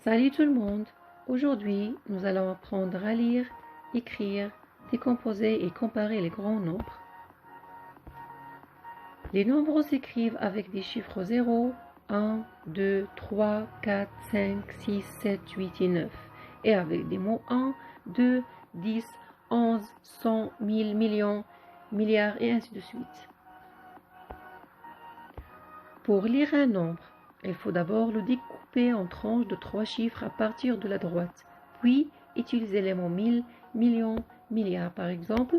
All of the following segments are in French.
Salut tout le monde! Aujourd'hui, nous allons apprendre à lire, écrire, décomposer et comparer les grands nombres. Les nombres s'écrivent avec des chiffres 0, 1, 2, 3, 4, 5, 6, 7, 8 et 9 et avec des mots 1, 2, 10, 11, 100, 1000, millions, milliards et ainsi de suite. Pour lire un nombre, il faut d'abord le découper en tranches de 3 chiffres à partir de la droite, puis utiliser les mots 1000, millions, milliards. Par exemple,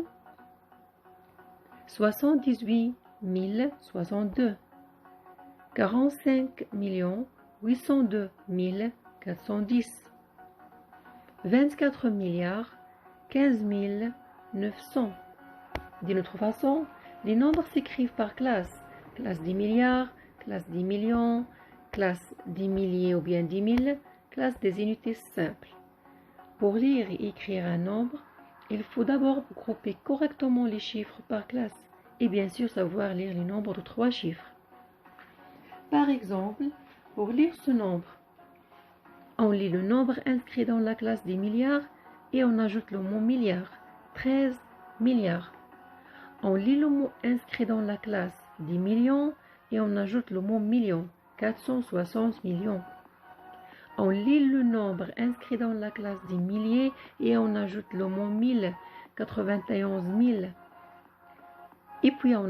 78 062, 45 802 410, 24 milliards 15 900. D'une autre façon, les nombres s'écrivent par classe. Classe des milliards, classe des millions, classe des milliers ou bien 10 000, classe des unités simples. Pour lire et écrire un nombre, il faut d'abord grouper correctement les chiffres par classe et bien sûr savoir lire les nombres de 3 chiffres. Par exemple, pour lire ce nombre, on lit le nombre inscrit dans la classe des milliards et on ajoute le mot milliard, 13 milliards. On lit le mot inscrit dans la classe des millions et on ajoute le mot million, 460 millions. On lit le nombre inscrit dans la classe des milliers et on ajoute le mot 1000, 91 000. Et puis on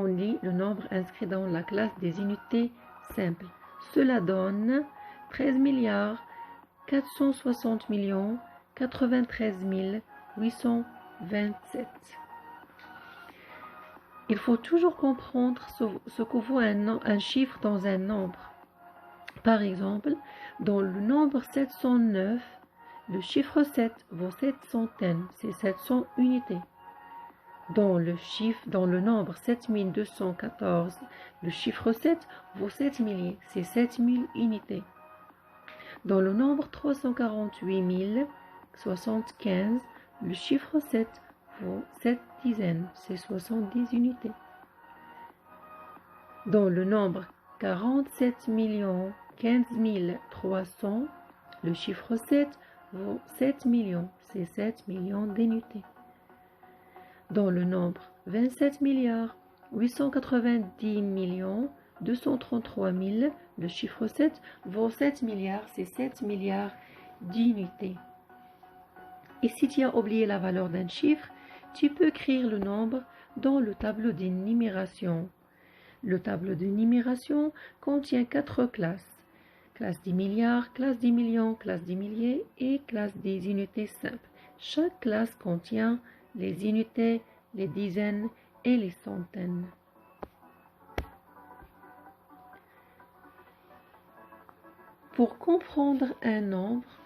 lit le nombre inscrit dans la classe des unités simples. Cela donne 13 milliards 460 millions 93 827. Il faut toujours comprendre ce que vaut un chiffre dans un nombre. Par exemple, dans le nombre 709, le chiffre 7 vaut 7 centaines, c'est 700 unités. Dans le nombre 7214, le chiffre 7 vaut 7 milliers, c'est 7000 unités. Dans le nombre 348 075, le chiffre 7 vaut 7 dizaines, c'est 70 unités. Dans le nombre 47 15 300, le chiffre 7 vaut 7 millions, c'est 7 millions d'unités. Dans le nombre 27 milliards 890 233 000, le chiffre 7 vaut 7 milliards, c'est 7 milliards d'unités. Et si tu as oublié la valeur d'un chiffre, tu peux écrire le nombre dans le tableau des numérations. Le tableau de numération contient 4 classes. Classe des milliards, classe des millions, classe des milliers et classe des unités simples. Chaque classe contient les unités, les dizaines et les centaines. Pour comprendre un nombre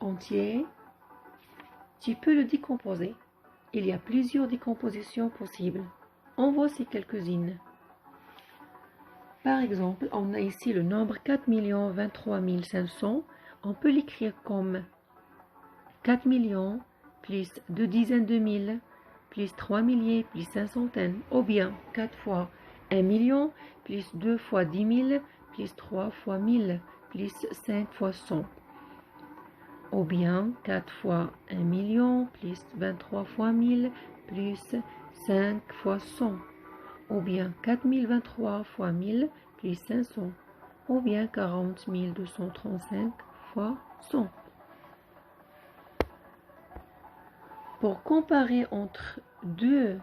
entier, tu peux le décomposer. Il y a plusieurs décompositions possibles. En voici quelques-unes. Par exemple, on a ici le nombre 4 23 500. On peut l'écrire comme 4 millions plus 2 dizaines de mille plus 3 milliers plus 5 centaines. Ou bien 4 fois 1 million plus 2 fois 10 000 plus 3 fois 1000 plus 5 fois 100. Ou bien 4 fois 1 million plus 23 fois 1000 plus 5 fois 100. Ou bien 4023 fois 1000 plus 500. Ou bien 40 235 fois 100. Pour comparer entre deux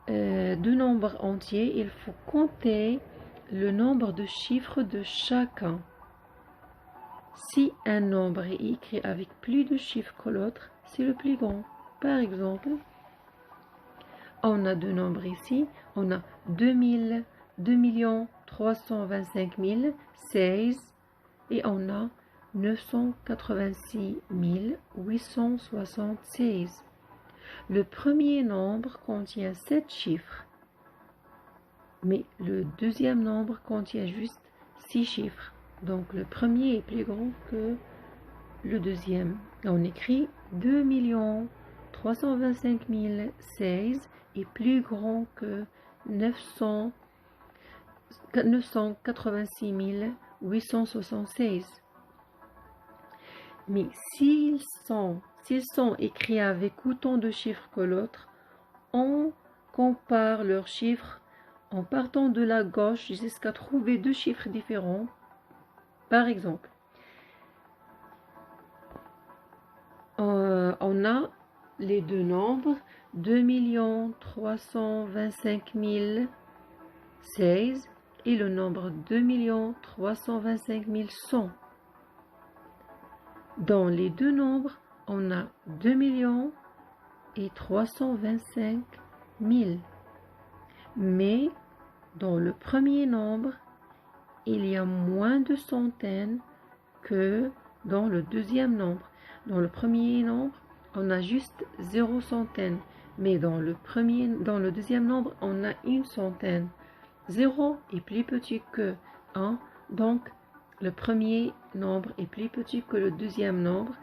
nombres entiers, il faut compter le nombre de chiffres de chacun. Si un nombre est écrit avec plus de chiffres que l'autre, c'est le plus grand. Par exemple, on a deux nombres ici. On a 2 325 016 et on a 986 876. Le premier nombre contient 7 chiffres, mais le deuxième nombre contient juste 6 chiffres. Donc le premier est plus grand que le deuxième. On écrit 2 325 016 est plus grand que 986 876. Mais s'ils sont écrits avec autant de chiffres que l'autre, on compare leurs chiffres en partant de la gauche jusqu'à trouver deux chiffres différents. Par exemple, on a les deux nombres 2 325 016 et le nombre 2 325 100. Dans les deux nombres, on a 2 millions et 325 000. Mais dans le premier nombre, il y a moins de centaines que dans le deuxième nombre. Dans le premier nombre, on a juste 0 centaine. Mais dans le deuxième nombre, on a une centaine. 0 est plus petit que 1, donc le premier nombre est plus petit que le deuxième nombre.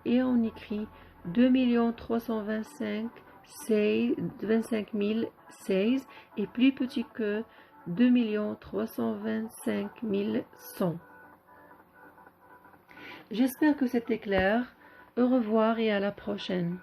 Et on écrit 2 325 016 est plus petit que 2 325 100. J'espère que c'était clair. Au revoir et à la prochaine.